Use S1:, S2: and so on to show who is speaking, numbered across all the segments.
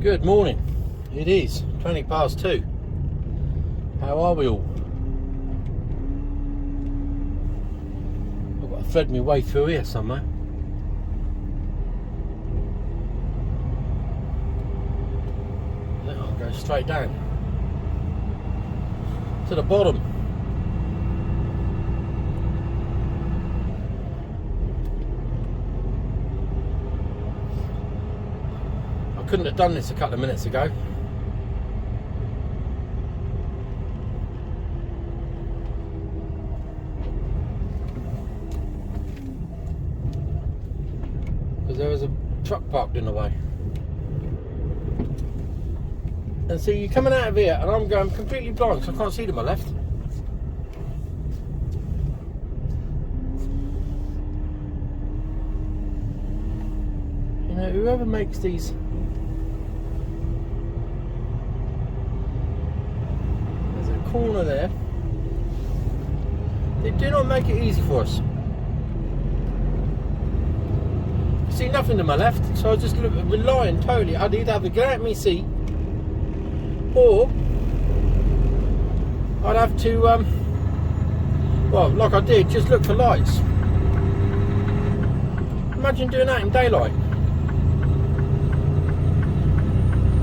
S1: Good morning. It is 20 past 2. How are we all? I've got to thread my way through here somewhere. I'll go straight down to the bottom. I couldn't have done this a couple of minutes ago. Because there was a truck parked in the way. And see, you're coming out of here and I'm going completely blind because I can't see to my left. You know, whoever makes these... There's a corner there. They do not make it easy for us. See nothing to my left, so I was just relying totally. I'd either have to get out of my seat, or I'd have to, well, like I did, just look for lights. Imagine doing that in daylight.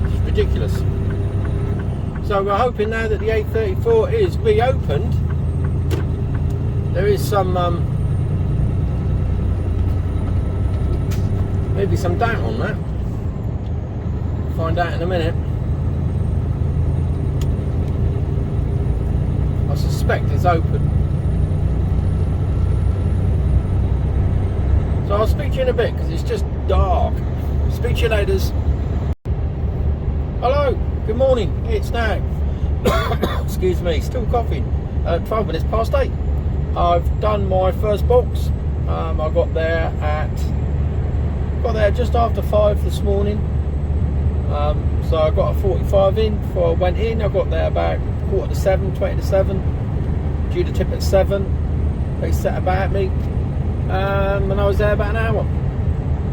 S1: It's ridiculous. So we're hoping now that the A34 is reopened, there is some, maybe some doubt on that. Find out in a minute. I suspect it's open. So I'll speak to you in a bit because it's just dark. Speak to you later. Hello, good morning. It's now, excuse me, still coughing. 12 minutes past 8. I've done my first box. I got there just after 5 this morning. So I got a 45 in before I went in. I got there about 20 to 7, due to tip at 7. They set about me, and I was there about an hour.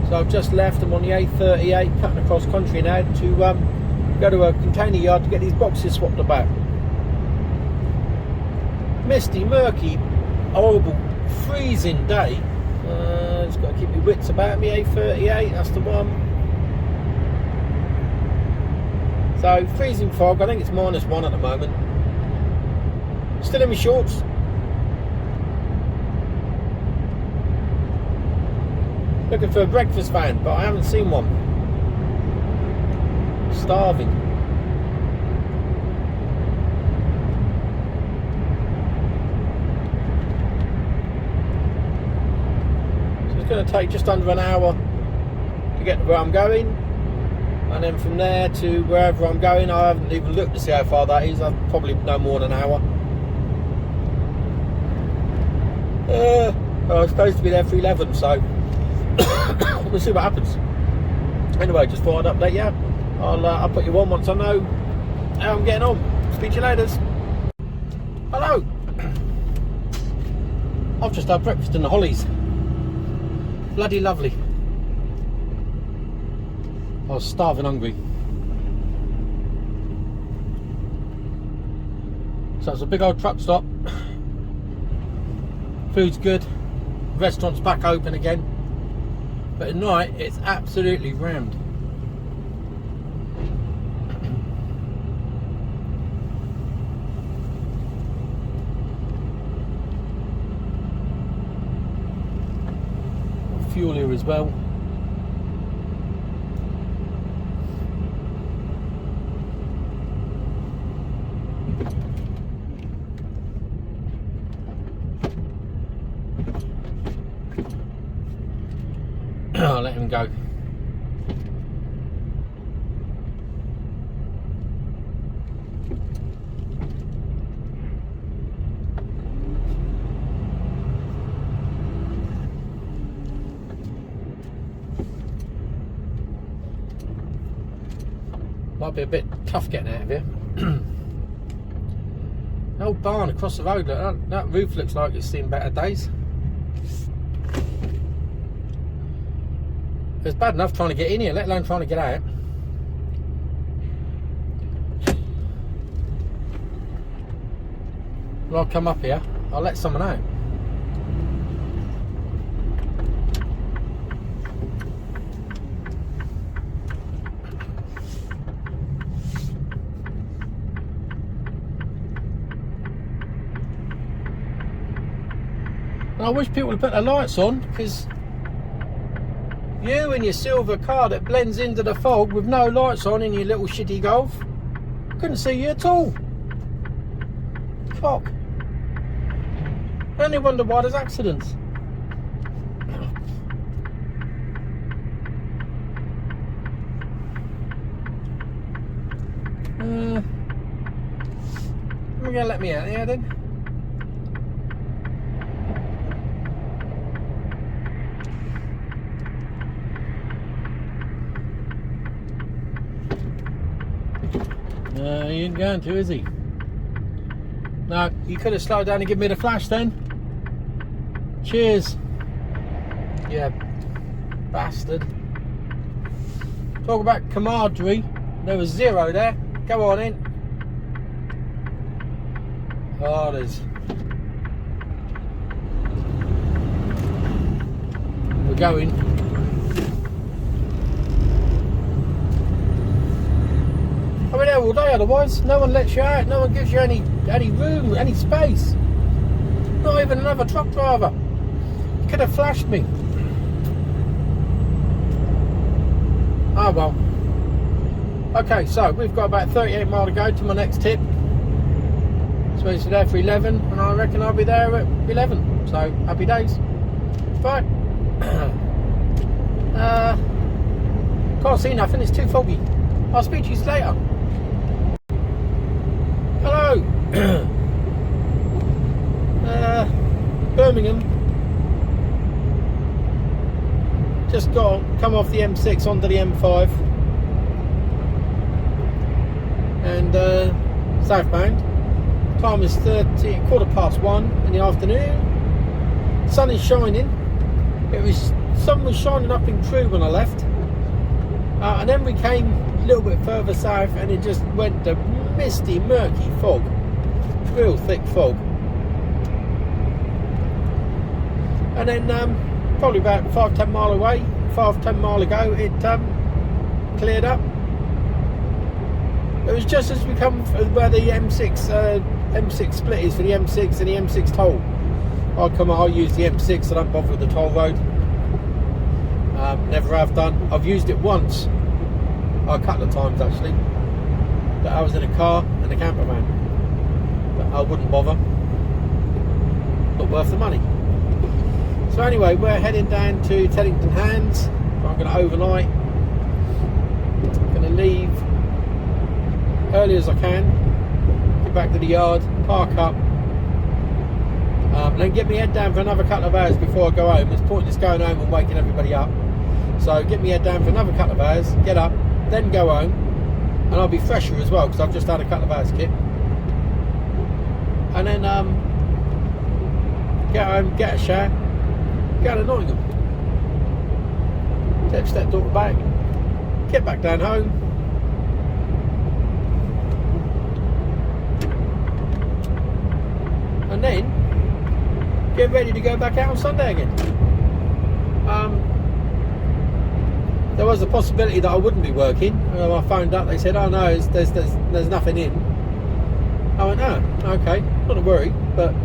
S1: So I've just left. I'm on the A38 cutting across country now to go to a container yard to get these boxes swapped about. Misty, murky, horrible, freezing day. Just got to keep my wits about me. A38, that's the one. So freezing fog. I think it's -1 at the moment. Still in my shorts. Looking for a breakfast van, but I haven't seen one. Starving. So it's going to take just under an hour to get to where I'm going. And then from there to wherever I'm going, I haven't even looked to see how far that is. I've probably no more than an hour. I was supposed to be there for 11, so we'll see what happens. Anyway, just thought I'd update you. I'll put you on once I know how I'm getting on. Speak to you later. Hello. I've just had breakfast in the Hollies. Bloody lovely. I was starving hungry. So it's a big old truck stop. Food's good. Restaurant's back open again. But at night it's absolutely rammed. Fuel here as well. I'll let him go. Might be a bit tough getting out of here. The old barn across the road, look, that roof looks like it's seen better days. It's bad enough trying to get in here, let alone trying to get out. when I come up here, I'll let someone know. And I wish people would put their lights on, because you in your silver car that blends into the fog with no lights on in your little shitty Golf, couldn't see you at all. Fuck. I only wonder why there's accidents. You're gonna let me out here then? No, he ain't going to, is he? No, you could have slowed down and given me the flash then. Cheers. Yeah, bastard. Talk about camaraderie. There was 0 there. Go on in. Oh, there's... We're going. I'll be there all day otherwise. No one lets you out. No one gives you any room, any space. Not even another truck driver. You could have flashed me. Oh well. Okay, so we've got about 38 miles to go to my next tip. So we're there for 11, and I reckon I'll be there at 11. So happy days. Right. Can't see nothing. It's too foggy. I'll speak to you later. Hello. Birmingham. Just come off the M6 onto the M5 and southbound. Time is 1:15 in the afternoon. Sun is shining. Sun was shining up in Crewe when I left, and then we came a little bit further south, and it just went to misty, murky fog, real thick fog. And then probably about 5-10 miles away, 5-10 miles ago, it cleared up. It was just as we come where the M6 split is for the M6 and the M6 toll. I'll use the M6. I don't bother with the toll road. Never have done. I've used it once, a couple of times actually. But I was in a car and a camper van. But I wouldn't bother. Not worth the money. So anyway, we're heading down to Teddington Hands. I'm going to overnight. I'm going to leave early as I can. Get back to the yard, park up. Then get my head down for another couple of hours before I go home. It's pointless going home and waking everybody up. So get my head down for another couple of hours, get up, then go home. And I'll be fresher as well because I've just had a couple of hours kit. And then get home, get a shower, go to Nottingham. Step daughter back, get back down home. And then get ready to go back out on Sunday again. There was a possibility that I wouldn't be working. I phoned up, they said, oh no, there's nothing in. I went, oh, okay, not to worry, but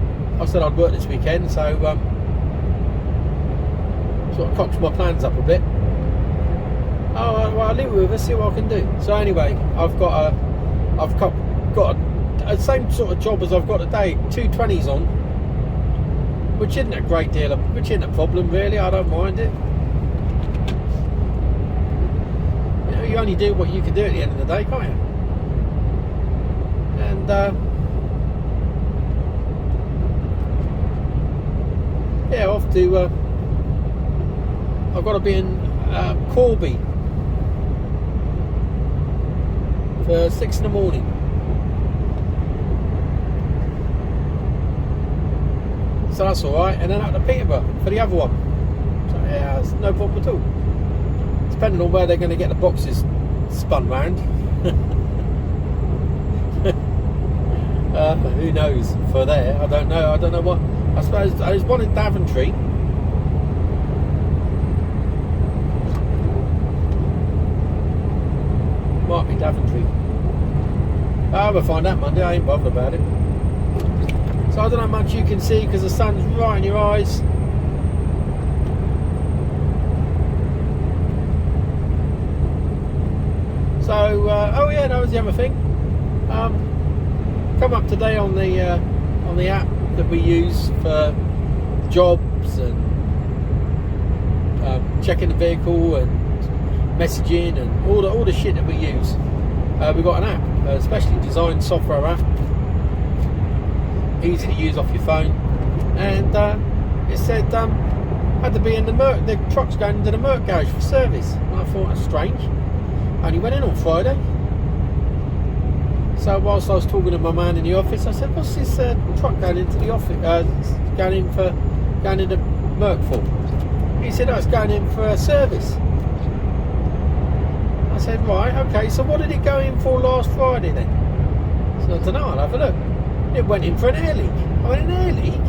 S1: I said I'd work this weekend, so sort of cocked my plans up a bit. Oh, well, I'll leave it with us, see what I can do. So anyway, I've got a same sort of job as I've got today, 2 20s on, which isn't a great deal of, which isn't a problem really. I don't mind it. You know, you only do what you can do at the end of the day, can't you? And yeah, off to I've got to be in Corby for 6 in the morning. So that's alright, and then out to Peterborough for the other one. So yeah, it's no problem at all. Depending on where they're going to get the boxes spun round. Who knows for there? I don't know. I don't know what. I suppose there's one in Daventry. Might be Daventry. We'll find out Monday. I ain't bothered about it. So I don't know how much you can see because the sun's right in your eyes. So, oh yeah, that was the other thing. Come up today on the app that we use for jobs and checking the vehicle and messaging and all the shit that we use. We've got an app, a specially designed software app, easy to use off your phone, and it said had to be in the truck's going into the Merc garage for service. And I thought, that's strange. Only went in on Friday. So whilst I was talking to my man in the office, I said, "What's this truck going into the office? Going into Merc for?" He said, "Oh, it's going in for a service." I said, "Right, okay. So what did it go in for last Friday then?" So I don't know. I'll have a look. It went in for an air leak. I went, an air leak?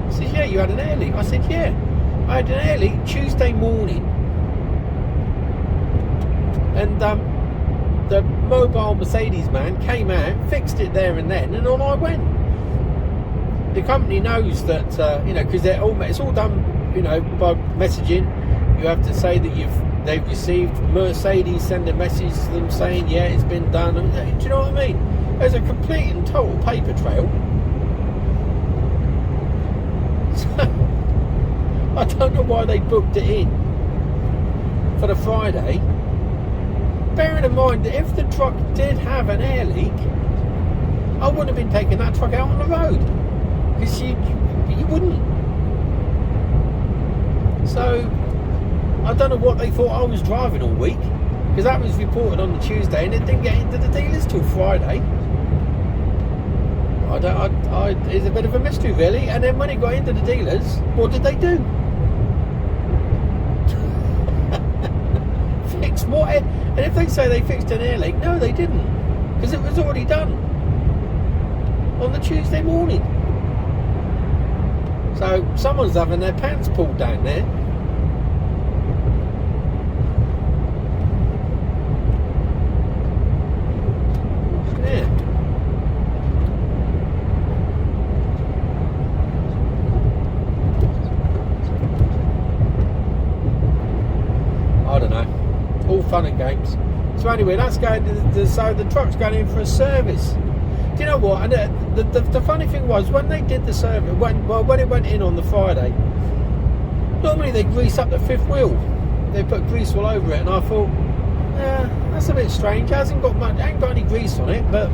S1: He said, "Yeah, you had an air leak." I said, "Yeah, I had an air leak Tuesday morning." And the mobile Mercedes man came out, fixed it there and then, and on I went. The company knows that, because it's all done, by messaging. You have to say that they've received. Mercedes send a message to them saying, yeah, it's been done. Do you know what I mean? There's a complete and total paper trail. So, I don't know why they booked it in for the Friday. Bearing in mind that if the truck did have an air leak, I wouldn't have been taking that truck out on the road, because you wouldn't. So I don't know what they thought I was driving all week, because that was reported on the Tuesday and it didn't get into the dealers till Friday. It's a bit of a mystery really. And then when it got into the dealers, what did they do? Fix what? And if they say they fixed an air leak, no, they didn't, because it was already done on the Tuesday morning. So someone's having their pants pulled down there. Yeah. I don't know. All fun and games. So anyway, that's going. So the truck's going in for a service. Do you know what? And the funny thing was, when they did the service, when it went in on the Friday, normally they grease up the fifth wheel. They put grease all over it, and I thought, yeah, that's a bit strange. It hasn't got any grease on it, but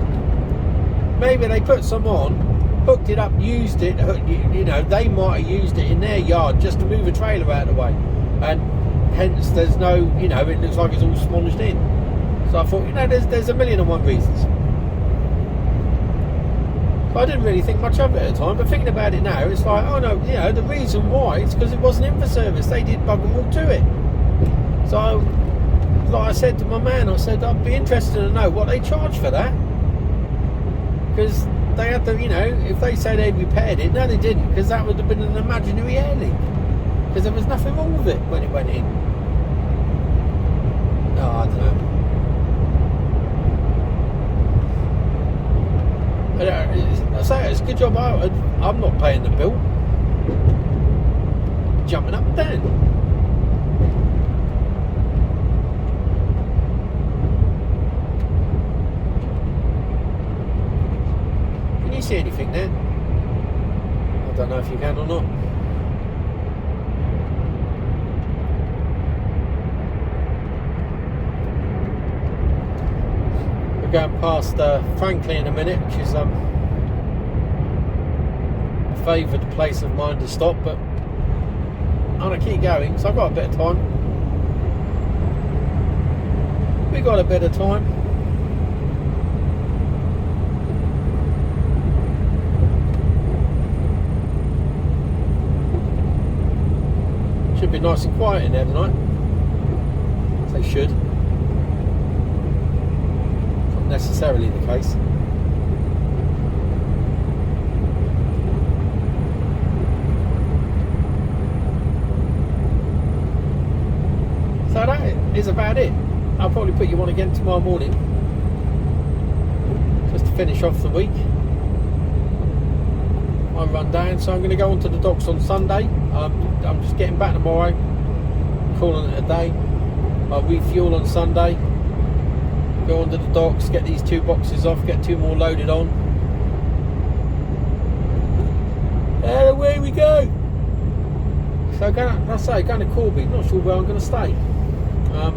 S1: maybe they put some on, hooked it up, used it. They might have used it in their yard just to move a trailer out of the way, and hence there's no, it looks like it's all smonged in. So I thought, there's a million and one reasons. But I didn't really think much of it at the time, but thinking about it now, it's like, oh no, the reason why is because it wasn't in for service. They did bugger all to it. So, like I said to my man, I said, I'd be interested to know what they charge for that. Because they had to, if they say they repaired it, no they didn't, because that would have been an imaginary air leak. Because there was nothing wrong with it when it went in. No, I don't know. I say it's a good job I'm not paying the bill. Jumping up and down. Can you see anything there? I don't know if you can or not. Going past Frankly in a minute, which is a favoured place of mine to stop, but I'm going to keep going, so I've got a bit of time. We got a bit of time. Should be nice and quiet in there tonight. They should. Necessarily the case. is about it. I'll probably put you on again tomorrow morning, just to finish off the week. I run down, so I'm going to go onto the docks on Sunday. I'm just getting back tomorrow, calling it a day. I'll refuel on Sunday, go onto the docks, get these 2 boxes off, get 2 more loaded on, and away we go. So going to Corby. Not sure where I'm going to stay. Have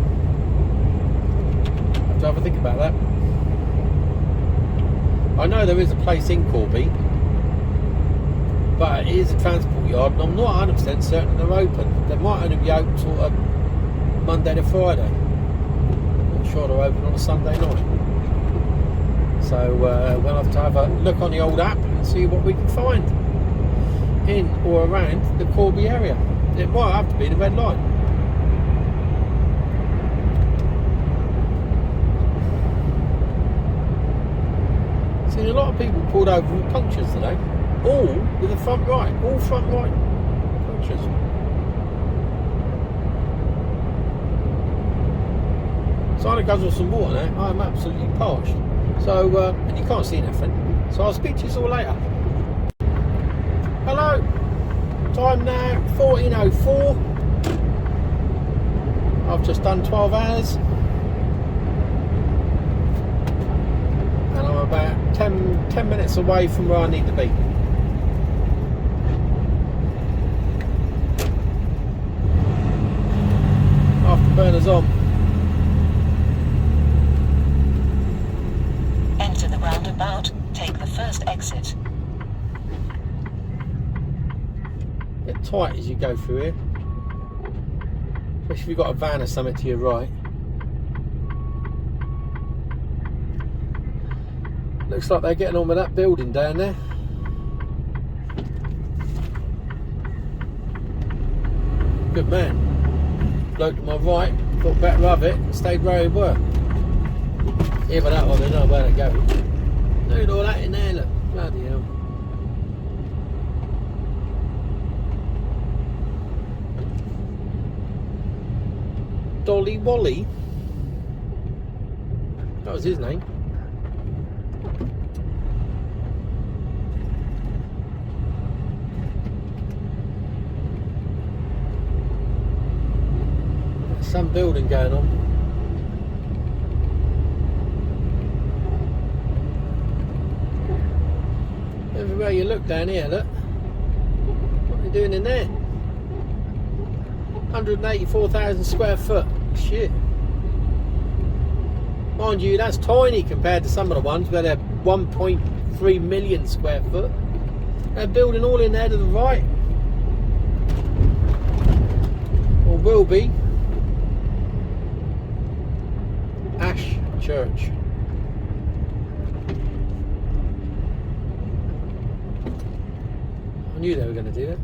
S1: to have a think about that. I know there is a place in Corby, but it is a transport yard, and I'm not 100% certain they're open. They might only be open sort of Monday to Friday. Not sure they're open on a Sunday night. So we'll have to have a look on the old app and see what we can find in or around the Corby area. It might have to be the red line. Seen a lot of people pulled over with punctures today. All with the front right. All front right punctures. So I goes with some water now. I'm absolutely parched. So, and you can't see nothing. So I'll speak to you all later. Hello. Time now 14:04. I've just done 12 hours. And I'm about 10 minutes away from where I need to be. Afterburners on.
S2: Enter the roundabout. Take the first exit.
S1: Bit tight as you go through here, especially if you've got a van or something to your right. Looks like they're getting on with that building down there. Good man. Bloke to my right thought better of it and stayed where he were. Yeah, but that one, they know where to go. Look at all that in there, look. Bloody hell. Dolly Wally. That was his name. There's some building going on. Everywhere you look down here, look. What are they doing in there? 184,000 square foot. Shit. Mind you, that's tiny compared to some of the ones where they're 1.3 million square foot. They're building all in there to the right. Or will be. Ash Church. I knew they were going to do that.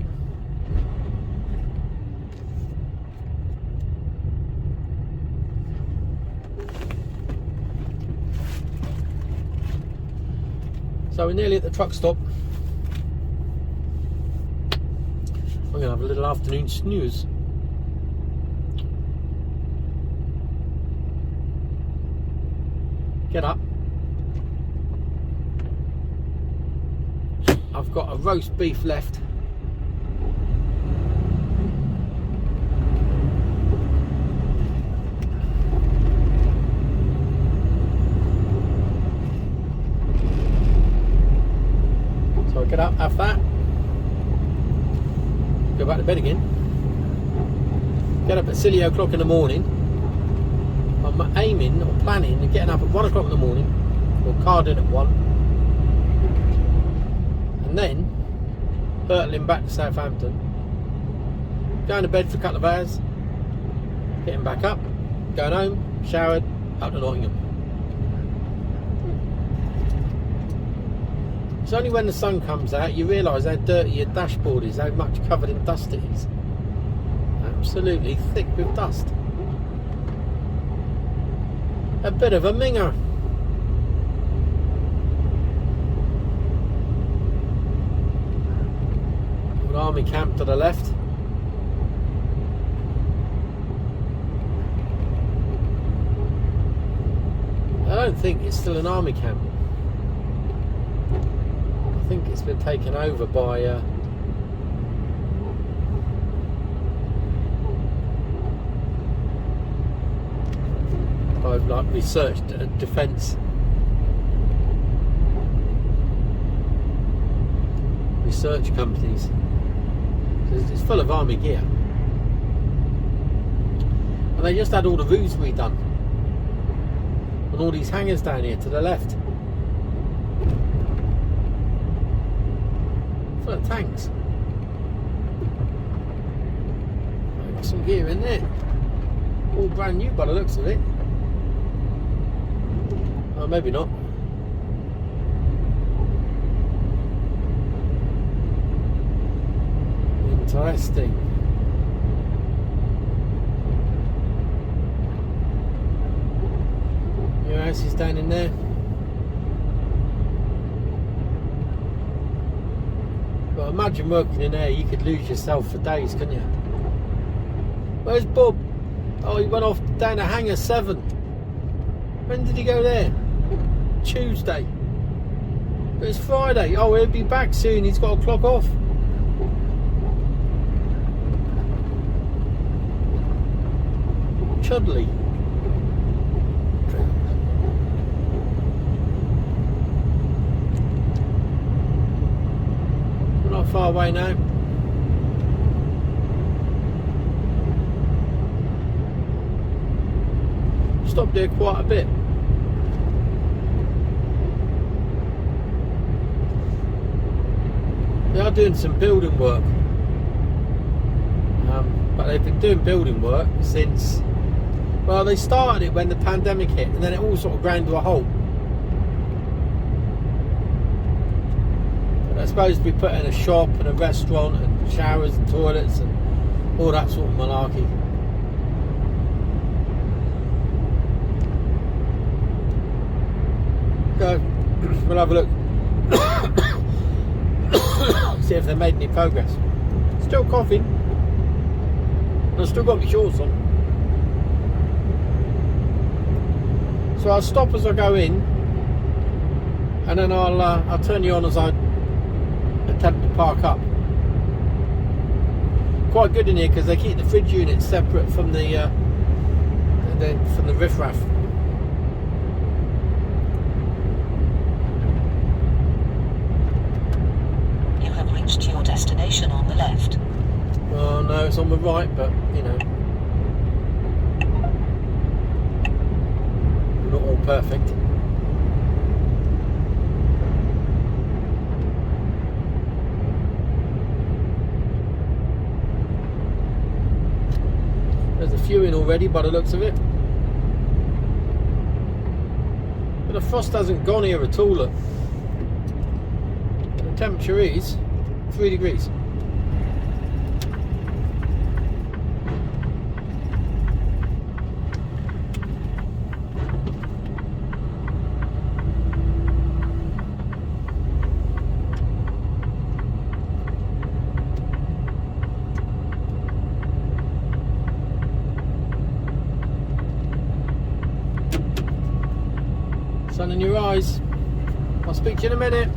S1: So we're nearly at the truck stop. I'm going to have a little afternoon snooze. Get up. I've got a roast beef left. So I get up, have that. Go back to bed again. Get up at silly o'clock in the morning. I'm aiming or planning and getting up at 1 o'clock in the morning, or card in at 1, and then hurtling back to Southampton, going to bed for a couple of hours, getting back up, going home, showered, up to Nottingham. It's only when the sun comes out you realise how dirty your dashboard is, how much covered in dust it is. Absolutely thick with dust. A bit of a minger. Old army camp to the left. don't think it's still an army camp. I think it's been taken over by like research defence research companies. It's full of army gear, and they just had all the roofs redone and all these hangars down here to the left, full of tanks. I've got some gear in there, all brand new by the looks of it. Oh, maybe not. Interesting. Your house is down in there. But imagine working in there, you could lose yourself for days, couldn't you? Where's Bob? Oh, he went off down to Hangar 7. When did he go there? Tuesday. But it's Friday. Oh, he'll be back soon. He's got to clock off. Chudley. We're not far away now. Stopped there quite a bit. They are doing some building work, but they've been doing building work since, well, they started it when the pandemic hit, and then it all sort of ground to a halt. But they're supposed to be putting a shop and a restaurant and showers and toilets and all that sort of malarkey. Go, we'll have a look. See if they made any progress. Still coughing. I've still got my shorts on. So I'll stop as I go in, and then I'll turn you on as I attempt to park up. Quite good in here because they keep the fridge unit separate from the riffraff.
S2: To your destination on the left.
S1: Oh no, it's on the right, but you know, not all perfect. There's a few in already by the looks of it. But the frost hasn't gone here at all, look. The temperature is 3 degrees. Sun in your eyes. I'll speak to you in a minute.